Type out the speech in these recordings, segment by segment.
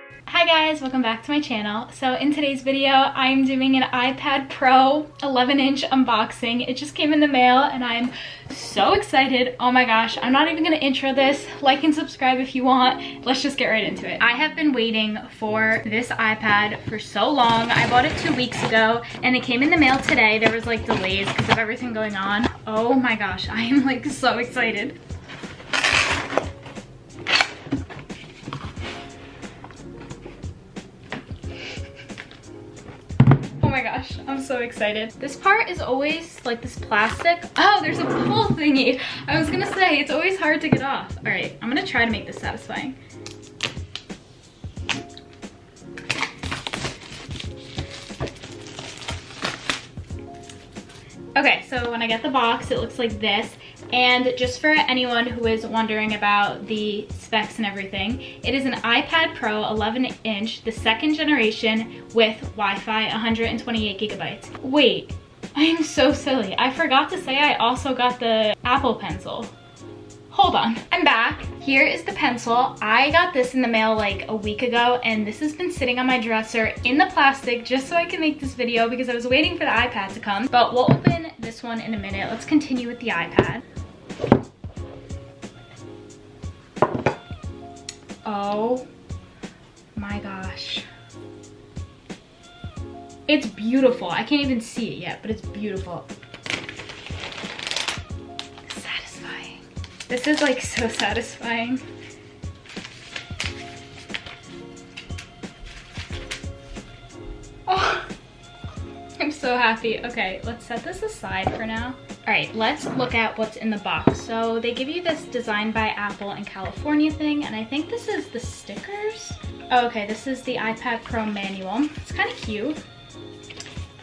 Hi guys, welcome back to my channel. So in today's video, I'm doing an iPad Pro 11-inch unboxing. It just came in the mail and I'm so excited. Oh my gosh, I'm not even gonna intro this. Like and subscribe if you want. Let's just get right into it. I have been waiting for this iPad for so long. I bought it 2 weeks ago and it came in the mail today. There was like delays because of everything going on. Oh my gosh, I am like so excited. Oh my gosh, I'm so excited. This part is always like this plastic. Oh, there's a pull thingy. I was gonna say, it's always hard to get off. All right, I'm gonna try to make this satisfying. Okay, so when I get the box, it looks like this. And just for anyone who is wondering about the specs and everything, it is an iPad Pro 11-inch, the second generation with Wi-Fi 128 gigabytes. Wait, I am so silly. I forgot to say I also got the Apple Pencil. Hold on, I'm back. Here is the pencil. I got this in the mail like a week ago and this has been sitting on my dresser in the plastic just so I can make this video because I was waiting for the iPad to come. But we'll open this one in a minute. Let's continue with the iPad. Oh my gosh. It's beautiful. I can't even see it yet, but it's beautiful. Satisfying. This is like so satisfying. Oh, I'm so happy. Okay, let's set this aside for now. All right, let's look at what's in the box. So they give you this designed by Apple in California thing, and I think this is the stickers. Oh, okay, this is the iPad Pro manual. It's kind of cute.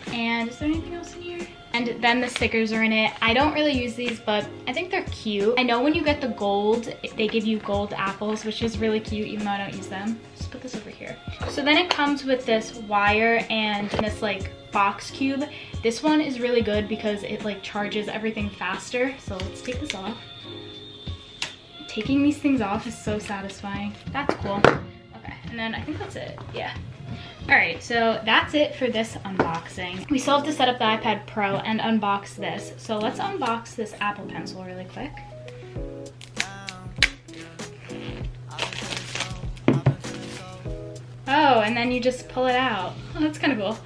And is there anything else in here? And then the stickers are in it. I don't really use these, but I think they're cute. I know when you get the gold, they give you gold apples, which is really cute, even though I don't use them. Just put this over here. So then it comes with this wire and this like box cube. This one is really good because it like charges everything faster. So let's take this off. Taking these things off is so satisfying. That's cool. Okay, and then I think that's it, yeah. All right, so that's it for this unboxing. We still have to set up the iPad Pro and unbox this. So let's unbox this Apple Pencil really quick. Oh, and then you just pull it out. Oh, that's kind of cool.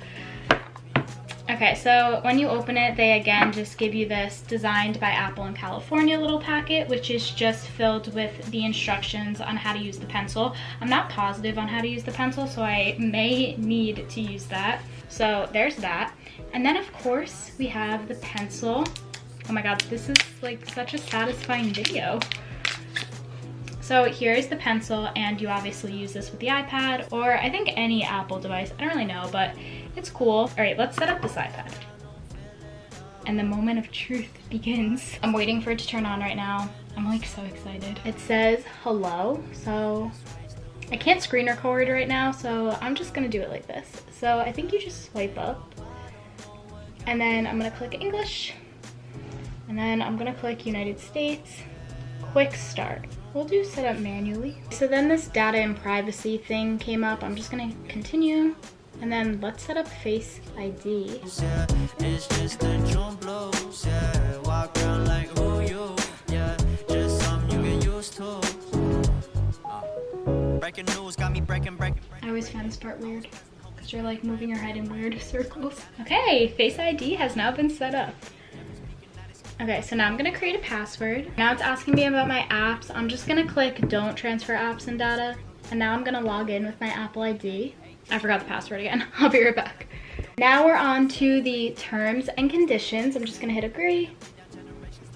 Okay, so when you open it, they again just give you this designed by Apple in California little packet, which is just filled with the instructions on how to use the pencil. I'm not positive on how to use the pencil, so I may need to use that. So there's that. And then of course we have the pencil. Oh my God, this is like such a satisfying video. So here's the pencil, and you obviously use this with the iPad or I think any Apple device. I don't really know, but it's cool. All right, let's set up this iPad. And the moment of truth begins. I'm waiting for it to turn on right now. I'm like so excited. It says hello, so I can't screen record right now, so I'm just gonna do it like this. So I think you just swipe up, and then I'm gonna click English, and then I'm gonna click United States, quick start. We'll do setup manually. So then this data and privacy thing came up. I'm just gonna continue. And then let's set up Face ID. I always find this part weird because you're like moving your head in weird circles. Okay, Face ID has now been set up. Okay, so now I'm gonna create a password. Now it's asking me about my apps. I'm just gonna click don't transfer apps and data. And now I'm gonna log in with my Apple ID. I forgot the password again. I'll be right back. Now we're on to the terms and conditions. I'm just gonna hit agree.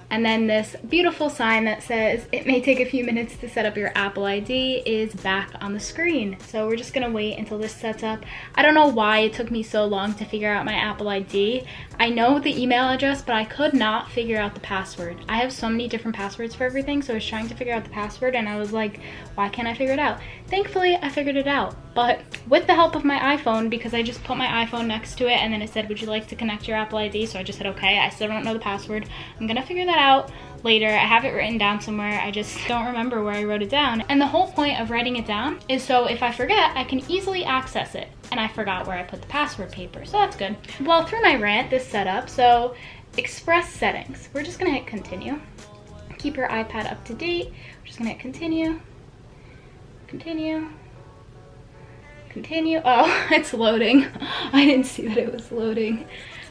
And then this beautiful sign that says it may take a few minutes to set up your Apple ID is back on the screen. So we're just gonna wait until this sets up. I don't know why it took me so long to figure out my Apple ID. I know the email address, but I could not figure out the password. I have so many different passwords for everything, so I was trying to figure out the password and I was like, why can't I figure it out? Thankfully, I figured it out, but with the help of my iPhone, because I just put my iPhone next to it and then it said, would you like to connect your Apple ID? So I just said, okay, I still don't know the password. I'm gonna figure that out. later. I have it written down somewhere. I just don't remember where I wrote it down. And the whole point of writing it down is so if I forget, I can easily access it. And I forgot where I put the password paper, so that's good. Well, through my rant, this setup, so express settings. We're just gonna hit continue. Keep your iPad up to date. We're just gonna hit continue, continue, continue. Oh, it's loading. I didn't see that it was loading.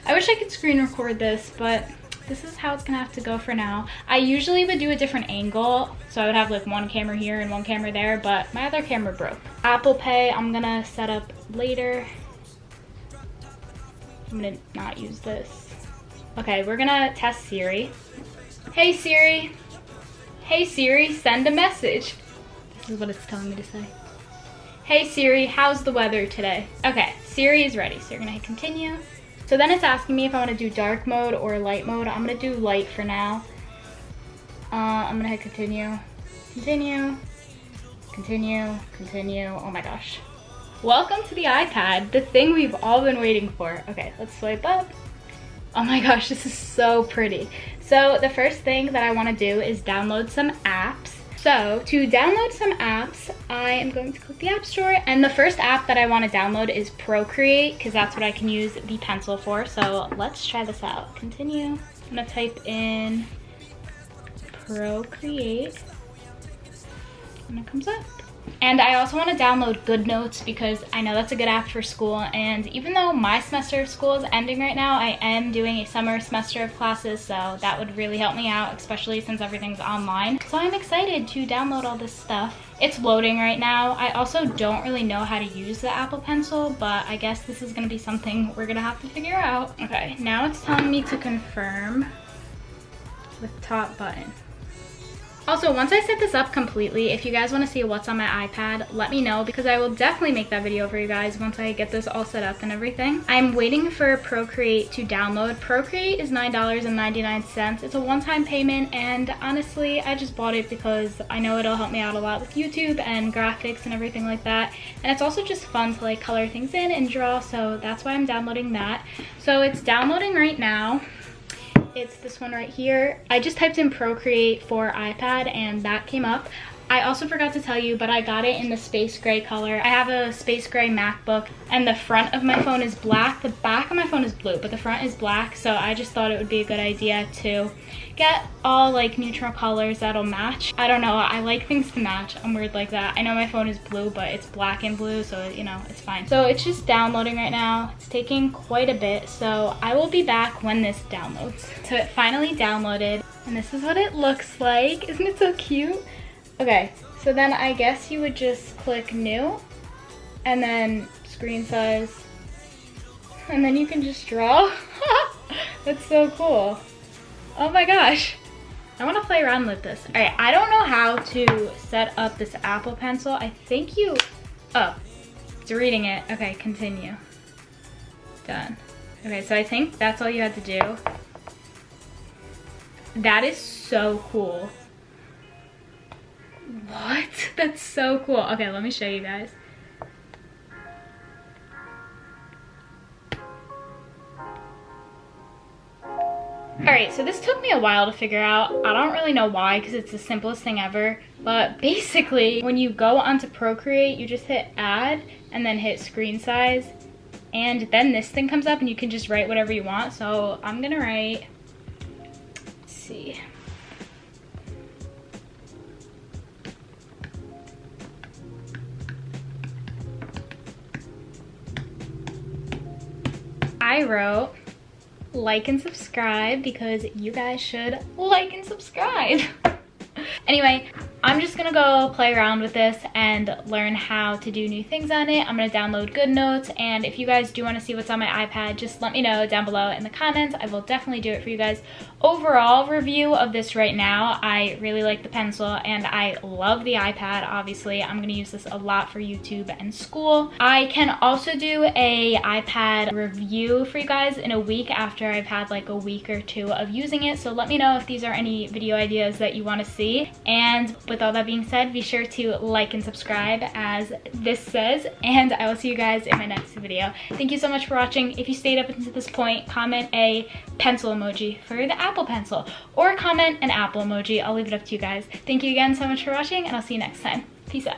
I wish I could screen record this, but this is how it's gonna have to go for now. I usually would do a different angle, so I would have like one camera here and one camera there, but my other camera broke. Apple Pay, I'm gonna set up later. I'm gonna not use this. Okay, we're gonna test Siri. Hey Siri. Hey Siri, send a message. This is what it's telling me to say. Hey Siri, how's the weather today? Okay, Siri is ready, so you're gonna hit continue. So then it's asking me if I want to do dark mode or light mode. I'm going to do light for now. I'm going to hit continue, continue, continue, continue. Oh my gosh. Welcome to the iPad, the thing we've all been waiting for. Okay, let's swipe up. Oh my gosh, this is so pretty. So the first thing that I want to do is download some apps. So to download some apps, I am going to click the App Store, and the first app that I want to download is Procreate, because that's what I can use the pencil for. So let's try this out. Continue. I'm gonna type in Procreate, and it comes up. And I also want to download GoodNotes because I know that's a good app for school, and even though my semester of school is ending right now, I am doing a summer semester of classes, so that would really help me out, especially since everything's online. So I'm excited to download all this stuff. It's loading right now. I also don't really know how to use the Apple Pencil, but I guess this is going to be something we're going to have to figure out. Okay, now it's telling me to confirm with top button. Also, once I set this up completely, if you guys want to see what's on my iPad, let me know because I will definitely make that video for you guys once I get this all set up and everything. I'm waiting for Procreate to download. Procreate is $9.99. It's a one-time payment, and honestly, I just bought it because I know it'll help me out a lot with YouTube and graphics and everything like that. And it's also just fun to like color things in and draw, so that's why I'm downloading that. So it's downloading right now. It's this one right here. I just typed in Procreate for iPad and that came up. I also forgot to tell you, but I got it in the space gray color. I have a space gray MacBook and the front of my phone is black. The back of my phone is blue, but the front is black. So I just thought it would be a good idea to get all like neutral colors that'll match. I don't know, I like things to match. I'm weird like that. I know my phone is blue, but it's black and blue, so you know, it's fine. So it's just downloading right now. It's taking quite a bit, so I will be back when this downloads. So it finally downloaded, and this is what it looks like. Isn't it so cute? Okay, so then I guess you would just click new, and then screen size, and then you can just draw. That's so cool. Oh my gosh. I want to play around with this. All right, I don't know how to set up this Apple Pencil. I think you, oh, it's reading it. Okay, continue. Done. Okay, so I think that's all you had to do. That is so cool. What? That's so cool. Okay, let me show you guys. Alright, so this took me a while to figure out. I don't really know why because it's the simplest thing ever. But basically, when you go onto Procreate, you just hit add and then hit screen size. And then this thing comes up and you can just write whatever you want. So I'm gonna write, let's see. I wrote like and subscribe because you guys should like and subscribe. Anyway, I'm just gonna go play around with this and learn how to do new things on it. I'm gonna download GoodNotes, and if you guys do want to see what's on my iPad, just let me know down below in the comments. I will definitely do it for you guys. Overall review of this right now, I really like the pencil and I love the iPad. Obviously, I'm gonna use this a lot for YouTube and school. I can also do a iPad review for you guys in a week after I've had like a week or two of using it. So let me know if these are any video ideas that you want to see. And with all that being said, be sure to like and subscribe as this says, and I will see you guys in my next video. Thank you so much for watching. If you stayed up until this point, comment a pencil emoji for the app Apple Pencil, or comment an Apple emoji. I'll leave it up to you guys. Thank you again so much for watching, and I'll see you next time. Peace out.